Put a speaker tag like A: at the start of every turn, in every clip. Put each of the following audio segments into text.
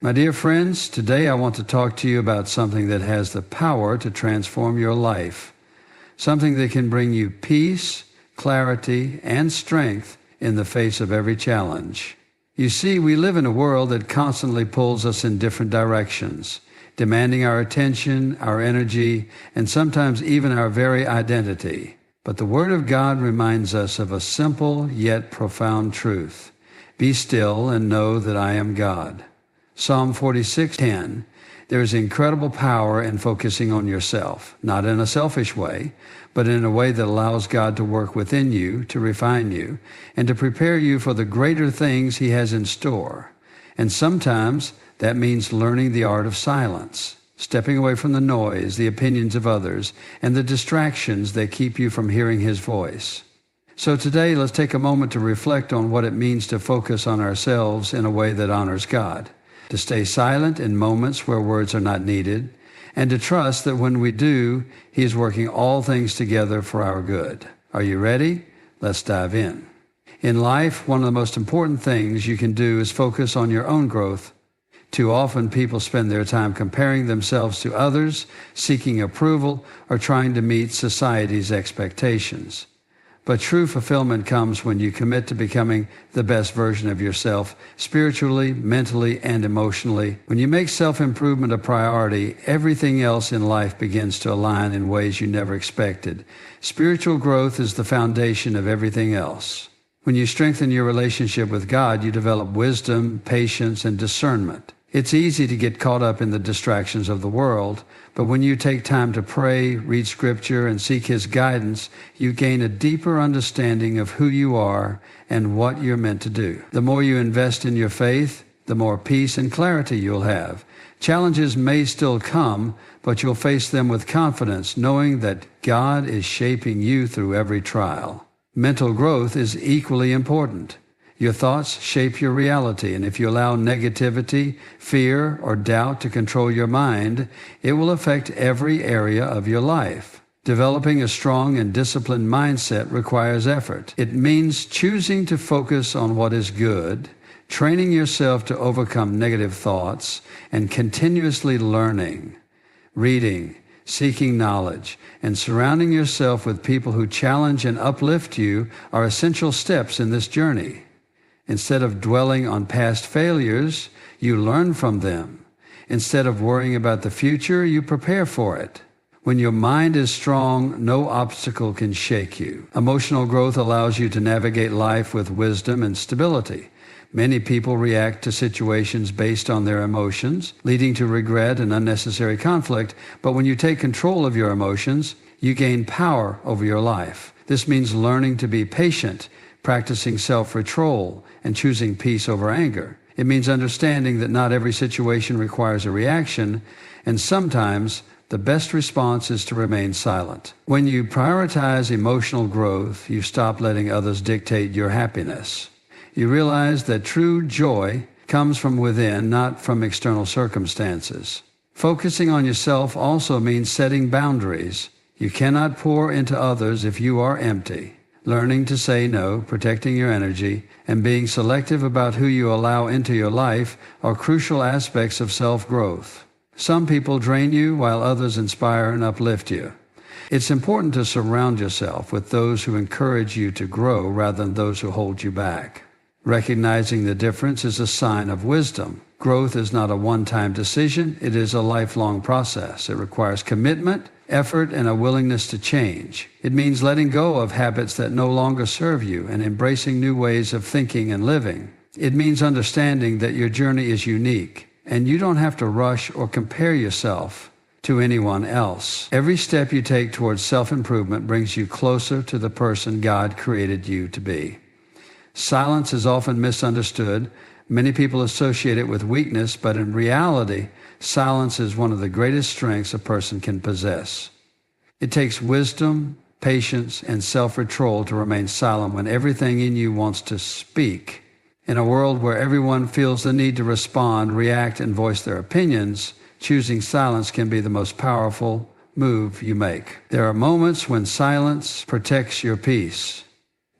A: My dear friends, today I want to talk to you about something that has the power to transform your life, something that can bring you peace, clarity, and strength in the face of every challenge. You see, we live in a world that constantly pulls us in different directions, demanding our attention, our energy, and sometimes even our very identity. But the Word of God reminds us of a simple yet profound truth. Be still and know that I am God. Psalm 46:10, there is incredible power in focusing on yourself, not in a selfish way, but in a way that allows God to work within you, to refine you, and to prepare you for the greater things He has in store. And sometimes that means learning the art of silence, stepping away from the noise, the opinions of others, and the distractions that keep you from hearing His voice. So today, let's take a moment to reflect on what it means to focus on ourselves in a way that honors God, to stay silent in moments where words are not needed, and to trust that when we do, He is working all things together for our good. Are you ready? Let's dive in. In life, one of the most important things you can do is focus on your own growth. Too often, people spend their time comparing themselves to others, seeking approval, or trying to meet society's expectations. But true fulfillment comes when you commit to becoming the best version of yourself, spiritually, mentally, and emotionally. When you make self-improvement a priority, everything else in life begins to align in ways you never expected. Spiritual growth is the foundation of everything else. When you strengthen your relationship with God, you develop wisdom, patience, and discernment. It's easy to get caught up in the distractions of the world, but when you take time to pray, read Scripture, and seek His guidance, you gain a deeper understanding of who you are and what you're meant to do. The more you invest in your faith, the more peace and clarity you'll have. Challenges may still come, but you'll face them with confidence, knowing that God is shaping you through every trial. Mental growth is equally important. Your thoughts shape your reality, and if you allow negativity, fear, or doubt to control your mind, it will affect every area of your life. Developing a strong and disciplined mindset requires effort. It means choosing to focus on what is good, training yourself to overcome negative thoughts, and continuously learning, reading, seeking knowledge, and surrounding yourself with people who challenge and uplift you are essential steps in this journey. Instead of dwelling on past failures, you learn from them. Instead of worrying about the future, you prepare for it. When your mind is strong, no obstacle can shake you. Emotional growth allows you to navigate life with wisdom and stability. Many people react to situations based on their emotions, leading to regret and unnecessary conflict. But when you take control of your emotions, you gain power over your life. This means learning to be patient, practicing self-control, and choosing peace over anger. It means understanding that not every situation requires a reaction, and sometimes the best response is to remain silent. When you prioritize emotional growth, you stop letting others dictate your happiness. You realize that true joy comes from within, not from external circumstances. Focusing on yourself also means setting boundaries. You cannot pour into others if you are empty. Learning to say no, protecting your energy, and being selective about who you allow into your life are crucial aspects of self-growth. Some people drain you while others inspire and uplift you. It's important to surround yourself with those who encourage you to grow rather than those who hold you back. Recognizing the difference is a sign of wisdom. Growth is not a one-time decision. It is a lifelong process. It requires commitment, effort, and a willingness to change. It means letting go of habits that no longer serve you and embracing new ways of thinking and living. It means understanding that your journey is unique and you don't have to rush or compare yourself to anyone else. Every step you take towards self-improvement brings you closer to the person God created you to be. Silence is often misunderstood. Many people associate it with weakness, but in reality, silence is one of the greatest strengths a person can possess. It takes wisdom, patience, and self-control to remain silent when everything in you wants to speak. In a world where everyone feels the need to respond, react, and voice their opinions, choosing silence can be the most powerful move you make. There are moments when silence protects your peace.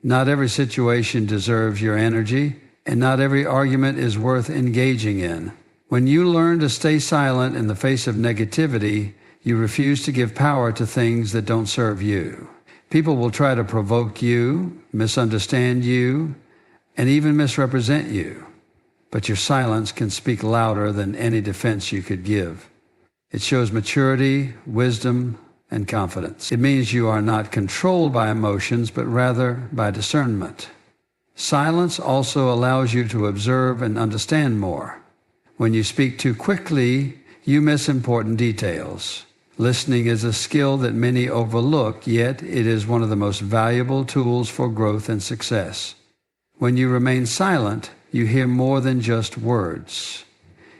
A: Not every situation deserves your energy, and not every argument is worth engaging in. When you learn to stay silent in the face of negativity, you refuse to give power to things that don't serve you. People will try to provoke you, misunderstand you, and even misrepresent you. But your silence can speak louder than any defense you could give. It shows maturity, wisdom, and confidence. It means you are not controlled by emotions, but rather by discernment. Silence also allows you to observe and understand more. When you speak too quickly, you miss important details. Listening is a skill that many overlook, yet it is one of the most valuable tools for growth and success. When you remain silent, you hear more than just words.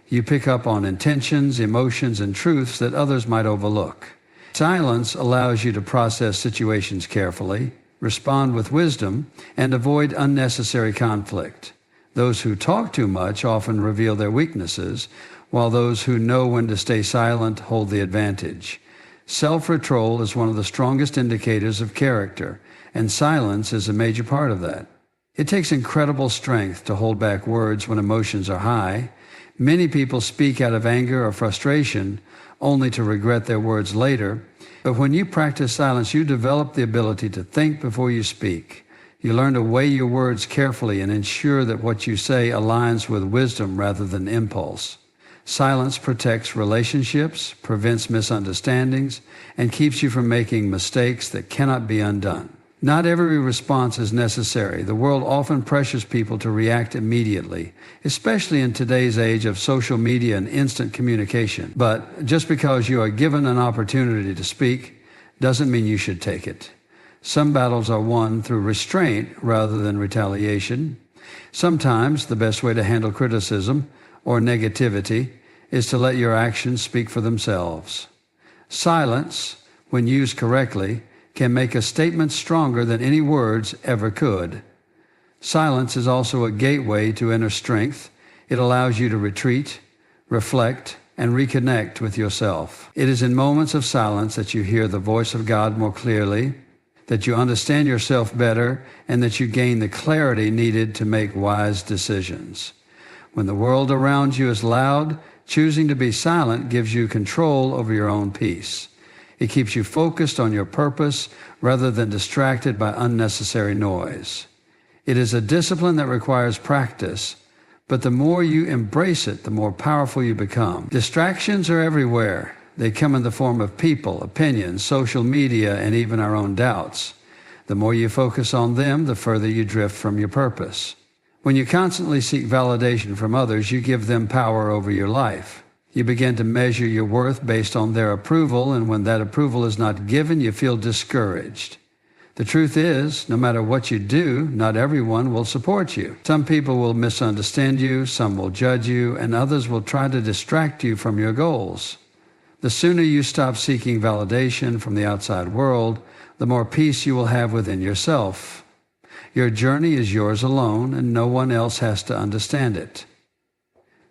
A: You pick up on intentions, emotions, and truths that others might overlook. Silence allows you to process situations carefully, respond with wisdom, and avoid unnecessary conflict. Those who talk too much often reveal their weaknesses, while those who know when to stay silent hold the advantage. Self-control is one of the strongest indicators of character, and silence is a major part of that. It takes incredible strength to hold back words when emotions are high. Many people speak out of anger or frustration, only to regret their words later. But when you practice silence, you develop the ability to think before you speak. You learn to weigh your words carefully and ensure that what you say aligns with wisdom rather than impulse. Silence protects relationships, prevents misunderstandings, and keeps you from making mistakes that cannot be undone. Not every response is necessary. The world often pressures people to react immediately, especially in today's age of social media and instant communication. But just because you are given an opportunity to speak doesn't mean you should take it. Some battles are won through restraint rather than retaliation. Sometimes the best way to handle criticism or negativity is to let your actions speak for themselves. Silence, when used correctly, can make a statement stronger than any words ever could. Silence is also a gateway to inner strength. It allows you to retreat, reflect, and reconnect with yourself. It is in moments of silence that you hear the voice of God more clearly, that you understand yourself better, and that you gain the clarity needed to make wise decisions. When the world around you is loud, choosing to be silent gives you control over your own peace. It keeps you focused on your purpose rather than distracted by unnecessary noise. It is a discipline that requires practice, but the more you embrace it, the more powerful you become. Distractions are everywhere. They come in the form of people, opinions, social media, and even our own doubts. The more you focus on them, the further you drift from your purpose. When you constantly seek validation from others, you give them power over your life. You begin to measure your worth based on their approval, and when that approval is not given, you feel discouraged. The truth is, no matter what you do, not everyone will support you. Some people will misunderstand you, some will judge you, and others will try to distract you from your goals. The sooner you stop seeking validation from the outside world, the more peace you will have within yourself. Your journey is yours alone, and no one else has to understand it.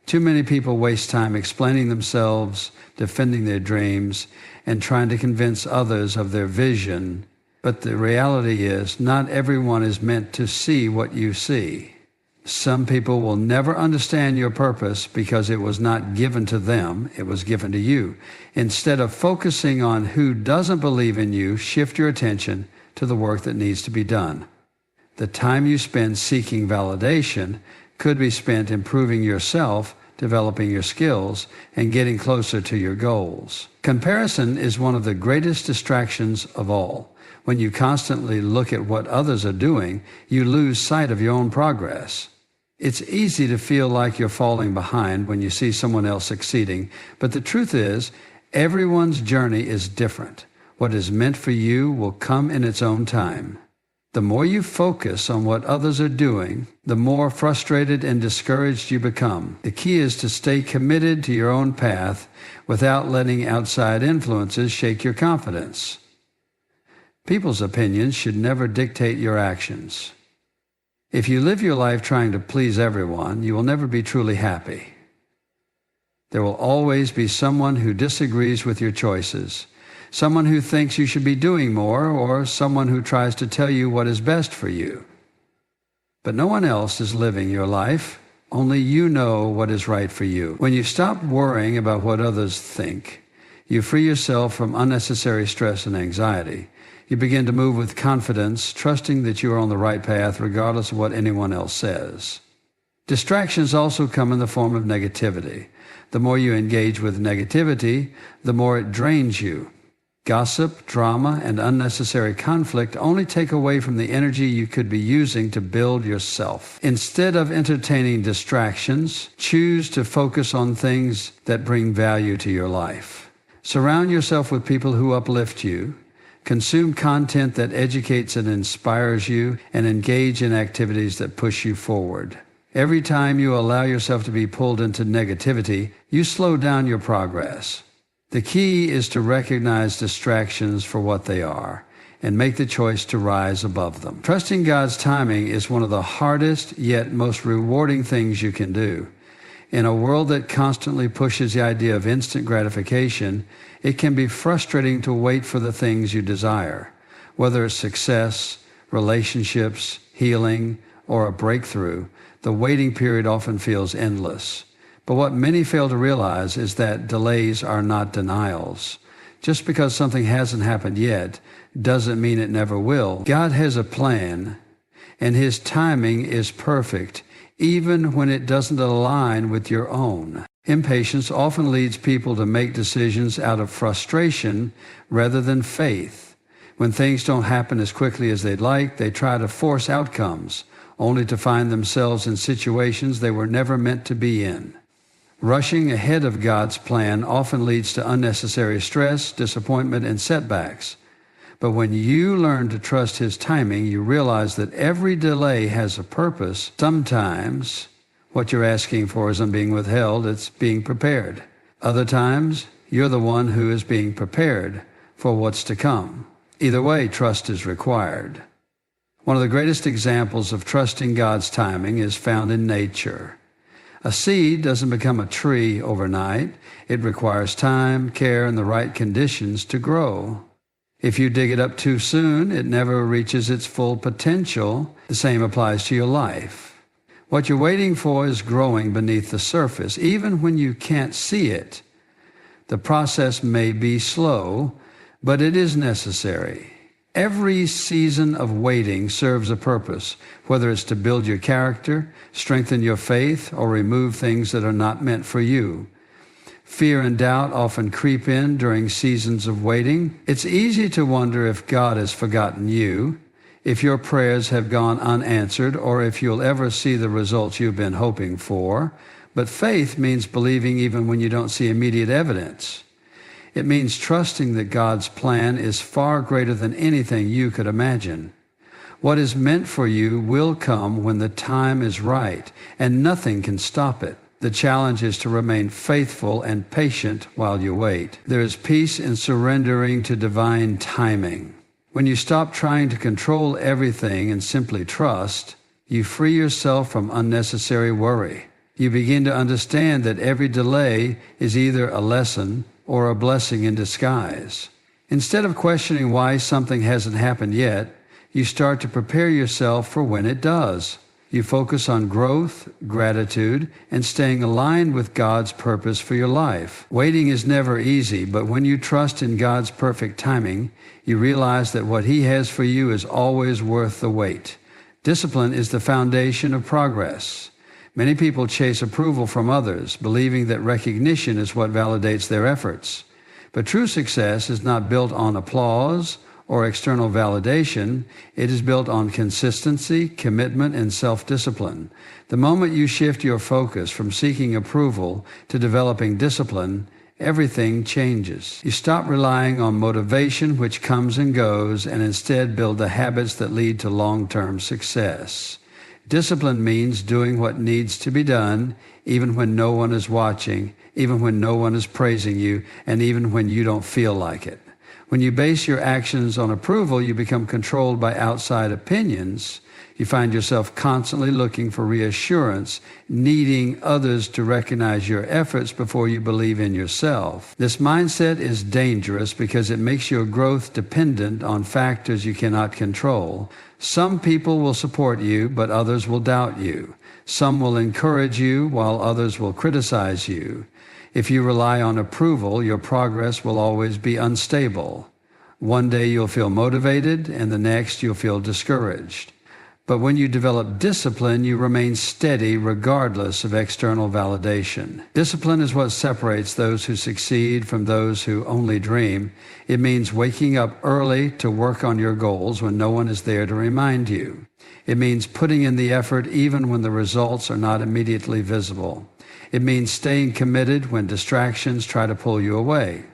A: Too many people waste time explaining themselves, defending their dreams, and trying to convince others of their vision. But the reality is, not everyone is meant to see what you see. Some people will never understand your purpose because it was not given to them, it was given to you. Instead of focusing on who doesn't believe in you, shift your attention to the work that needs to be done. The time you spend seeking validation could be spent improving yourself, developing your skills, and getting closer to your goals. Comparison is one of the greatest distractions of all. When you constantly look at what others are doing, you lose sight of your own progress. It's easy to feel like you're falling behind when you see someone else succeeding, but the truth is, everyone's journey is different. What is meant for you will come in its own time. The more you focus on what others are doing, the more frustrated and discouraged you become. The key is to stay committed to your own path without letting outside influences shake your confidence. People's opinions should never dictate your actions. If you live your life trying to please everyone, you will never be truly happy. There will always be someone who disagrees with your choices, someone who thinks you should be doing more, or someone who tries to tell you what is best for you. But no one else is living your life. Only you know what is right for you. When you stop worrying about what others think, you free yourself from unnecessary stress and anxiety. You begin to move with confidence, trusting that you are on the right path regardless of what anyone else says. Distractions also come in the form of negativity. The more you engage with negativity, the more it drains you. Gossip, drama, and unnecessary conflict only take away from the energy you could be using to build yourself. Instead of entertaining distractions, choose to focus on things that bring value to your life. Surround yourself with people who uplift you. Consume content that educates and inspires you, and engage in activities that push you forward. Every time you allow yourself to be pulled into negativity, you slow down your progress. The key is to recognize distractions for what they are and make the choice to rise above them. Trusting God's timing is one of the hardest yet most rewarding things you can do. In a world that constantly pushes the idea of instant gratification, it can be frustrating to wait for the things you desire. Whether it's success, relationships, healing, or a breakthrough, the waiting period often feels endless. But what many fail to realize is that delays are not denials. Just because something hasn't happened yet doesn't mean it never will. God has a plan, and His timing is perfect, even when it doesn't align with your own. Impatience often leads people to make decisions out of frustration rather than faith. When things don't happen as quickly as they'd like, they try to force outcomes, only to find themselves in situations they were never meant to be in. Rushing ahead of God's plan often leads to unnecessary stress, disappointment, and setbacks. But when you learn to trust His timing, you realize that every delay has a purpose. Sometimes what you're asking for isn't being withheld, it's being prepared. Other times, you're the one who is being prepared for what's to come. Either way, trust is required. One of the greatest examples of trusting God's timing is found in nature. A seed doesn't become a tree overnight. It requires time, care, and the right conditions to grow. If you dig it up too soon, it never reaches its full potential. The same applies to your life. What you're waiting for is growing beneath the surface, even when you can't see it. The process may be slow, but it is necessary. Every season of waiting serves a purpose, whether it's to build your character, strengthen your faith, or remove things that are not meant for you. Fear and doubt often creep in during seasons of waiting. It's easy to wonder if God has forgotten you, if your prayers have gone unanswered, or if you'll ever see the results you've been hoping for. But faith means believing even when you don't see immediate evidence. It means trusting that God's plan is far greater than anything you could imagine. What is meant for you will come when the time is right, and nothing can stop it. The challenge is to remain faithful and patient while you wait. There is peace in surrendering to divine timing. When you stop trying to control everything and simply trust, you free yourself from unnecessary worry. You begin to understand that every delay is either a lesson or a blessing in disguise. Instead of questioning why something hasn't happened yet, you start to prepare yourself for when it does. You focus on growth, gratitude, and staying aligned with God's purpose for your life. Waiting is never easy, but when you trust in God's perfect timing, you realize that what He has for you is always worth the wait. Discipline is the foundation of progress. Many people chase approval from others, believing that recognition is what validates their efforts. But true success is not built on applause or external validation. It is built on consistency, commitment, and self-discipline. The moment you shift your focus from seeking approval to developing discipline, everything changes. You stop relying on motivation, which comes and goes, and instead build the habits that lead to long-term success. Discipline means doing what needs to be done, even when no one is watching, even when no one is praising you, and even when you don't feel like it. When you base your actions on approval, you become controlled by outside opinions. You find yourself constantly looking for reassurance, needing others to recognize your efforts before you believe in yourself. This mindset is dangerous because it makes your growth dependent on factors you cannot control. Some people will support you, but others will doubt you. Some will encourage you, while others will criticize you. If you rely on approval, your progress will always be unstable. One day you'll feel motivated, and the next you'll feel discouraged. But when you develop discipline, you remain steady regardless of external validation. Discipline is what separates those who succeed from those who only dream. It means waking up early to work on your goals when no one is there to remind you. It means putting in the effort even when the results are not immediately visible. It means staying committed when distractions try to pull you away.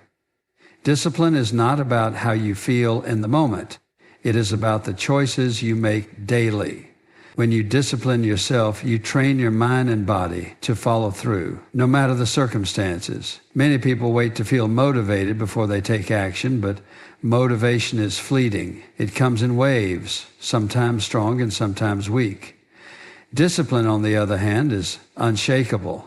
A: Discipline is not about how you feel in the moment. It is about the choices you make daily. When you discipline yourself, you train your mind and body to follow through, no matter the circumstances. Many people wait to feel motivated before they take action, but motivation is fleeting. It comes in waves, sometimes strong and sometimes weak. Discipline, on the other hand, is unshakable.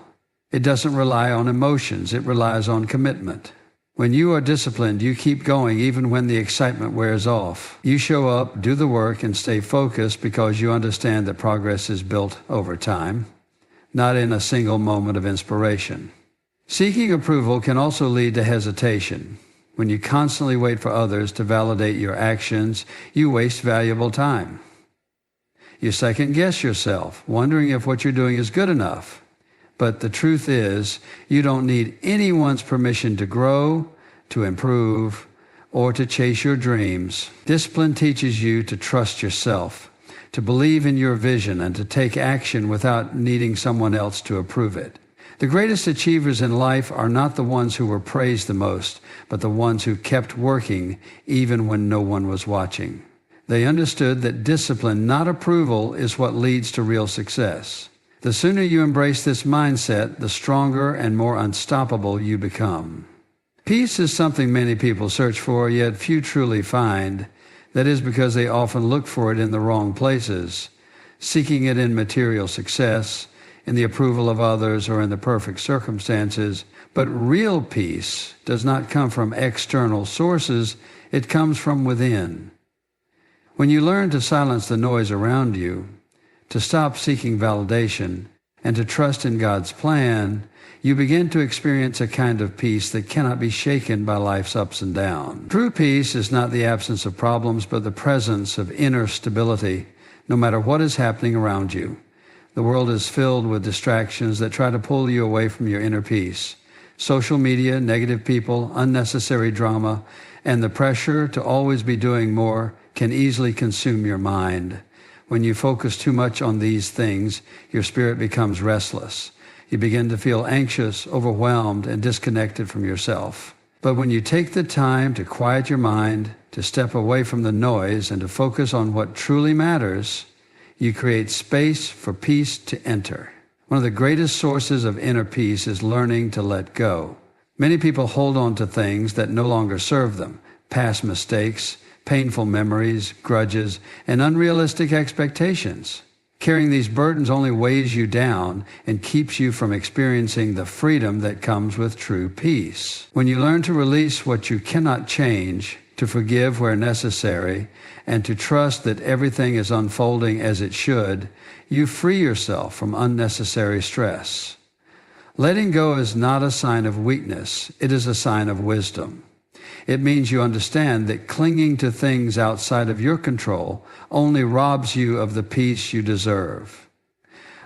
A: It doesn't rely on emotions. It relies on commitment. When you are disciplined, you keep going even when the excitement wears off. You show up, do the work, and stay focused because you understand that progress is built over time, not in a single moment of inspiration. Seeking approval can also lead to hesitation. When you constantly wait for others to validate your actions, you waste valuable time. You second-guess yourself, wondering if what you're doing is good enough. But the truth is, you don't need anyone's permission to grow, to improve, or to chase your dreams. Discipline teaches you to trust yourself, to believe in your vision, and to take action without needing someone else to approve it. The greatest achievers in life are not the ones who were praised the most, but the ones who kept working even when no one was watching. They understood that discipline, not approval, is what leads to real success. The sooner you embrace this mindset, the stronger and more unstoppable you become. Peace is something many people search for, yet few truly find. That is because they often look for it in the wrong places, seeking it in material success, in the approval of others, or in the perfect circumstances. But real peace does not come from external sources, it comes from within. When you learn to silence the noise around you, to stop seeking validation, and to trust in God's plan, you begin to experience a kind of peace that cannot be shaken by life's ups and downs. True peace is not the absence of problems, but the presence of inner stability, no matter what is happening around you. The world is filled with distractions that try to pull you away from your inner peace. Social media, negative people, unnecessary drama, and the pressure to always be doing more can easily consume your mind. When you focus too much on these things, your spirit becomes restless. You begin to feel anxious, overwhelmed, and disconnected from yourself. But when you take the time to quiet your mind, to step away from the noise, and to focus on what truly matters, you create space for peace to enter. One of the greatest sources of inner peace is learning to let go. Many people hold on to things that no longer serve them, past mistakes, painful memories, grudges, and unrealistic expectations. Carrying these burdens only weighs you down and keeps you from experiencing the freedom that comes with true peace. When you learn to release what you cannot change, to forgive where necessary, and to trust that everything is unfolding as it should, you free yourself from unnecessary stress. Letting go is not a sign of weakness, it is a sign of wisdom. It means you understand that clinging to things outside of your control only robs you of the peace you deserve.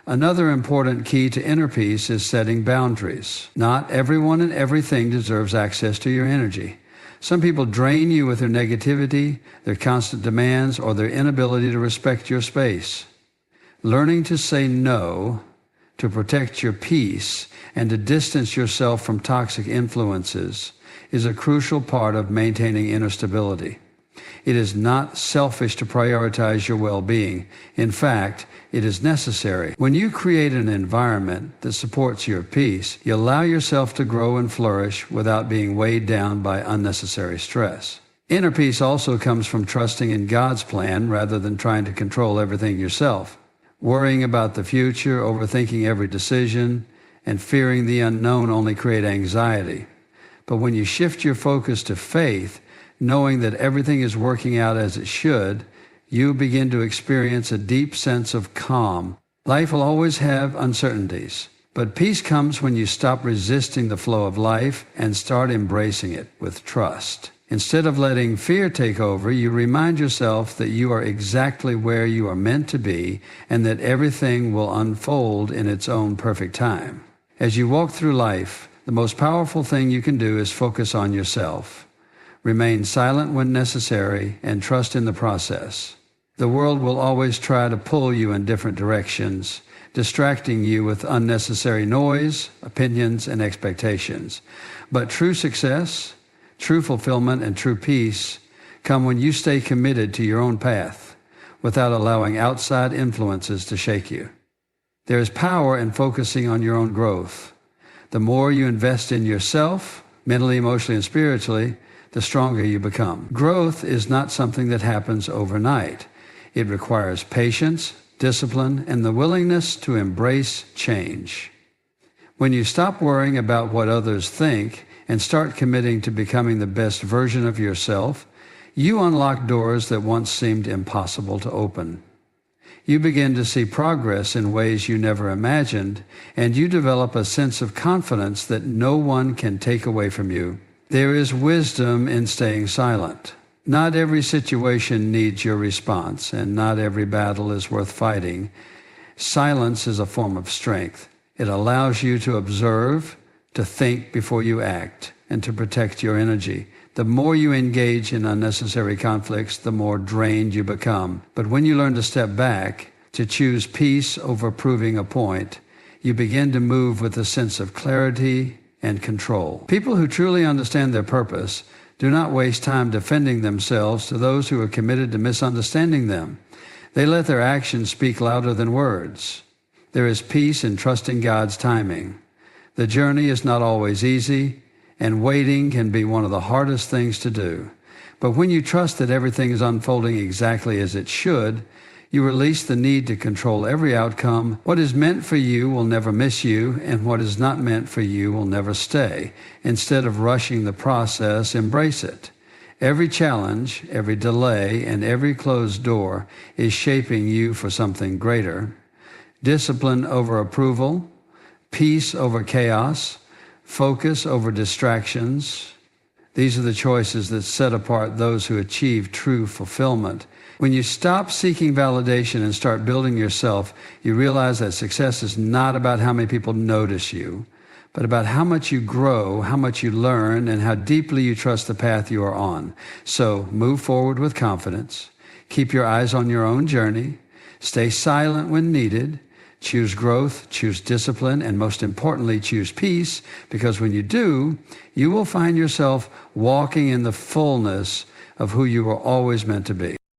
A: Another important key to inner peace is setting boundaries. Not everyone and everything deserves access to your energy. Some people drain you with their negativity, their constant demands, or their inability to respect your space. Learning to say no, to protect your peace, and to distance yourself from toxic influences is a crucial part of maintaining inner stability. It is not selfish to prioritize your well-being. In fact, it is necessary. When you create an environment that supports your peace, you allow yourself to grow and flourish without being weighed down by unnecessary stress. Inner peace also comes from trusting in God's plan rather than trying to control everything yourself. Worrying about the future, overthinking every decision, and fearing the unknown only create anxiety. But when you shift your focus to faith, knowing that everything is working out as it should, you begin to experience a deep sense of calm. Life will always have uncertainties, but peace comes when you stop resisting the flow of life and start embracing it with trust. Instead of letting fear take over, you remind yourself that you are exactly where you are meant to be and that everything will unfold in its own perfect time. As you walk through life, the most powerful thing you can do is focus on yourself. Remain silent when necessary and trust in the process. The world will always try to pull you in different directions, distracting you with unnecessary noise, opinions, and expectations. But true success, true fulfillment, and true peace come when you stay committed to your own path without allowing outside influences to shake you. There is power in focusing on your own growth. The more you invest in yourself, mentally, emotionally, and spiritually, the stronger you become. Growth is not something that happens overnight. It requires patience, discipline, and the willingness to embrace change. When you stop worrying about what others think and start committing to becoming the best version of yourself, you unlock doors that once seemed impossible to open. You begin to see progress in ways you never imagined, and you develop a sense of confidence that no one can take away from you. There is wisdom in staying silent. Not every situation needs your response, and not every battle is worth fighting. Silence is a form of strength. It allows you to observe, to think before you act, and to protect your energy. The more you engage in unnecessary conflicts, the more drained you become. But when you learn to step back, to choose peace over proving a point, you begin to move with a sense of clarity and control. People who truly understand their purpose do not waste time defending themselves to those who are committed to misunderstanding them. They let their actions speak louder than words. There is peace in trusting God's timing. The journey is not always easy, and waiting can be one of the hardest things to do. But when you trust that everything is unfolding exactly as it should, you release the need to control every outcome. What is meant for you will never miss you, and what is not meant for you will never stay. Instead of rushing the process, embrace it. Every challenge, every delay, and every closed door is shaping you for something greater. Discipline over approval, peace over chaos, focus over distractions. These are the choices that set apart those who achieve true fulfillment. When you stop seeking validation and start building yourself, you realize that success is not about how many people notice you, but about how much you grow, how much you learn, and how deeply you trust the path you are on. So move forward with confidence. Keep your eyes on your own journey. Stay silent when needed. Choose growth, choose discipline, and most importantly, choose peace, because when you do, you will find yourself walking in the fullness of who you were always meant to be.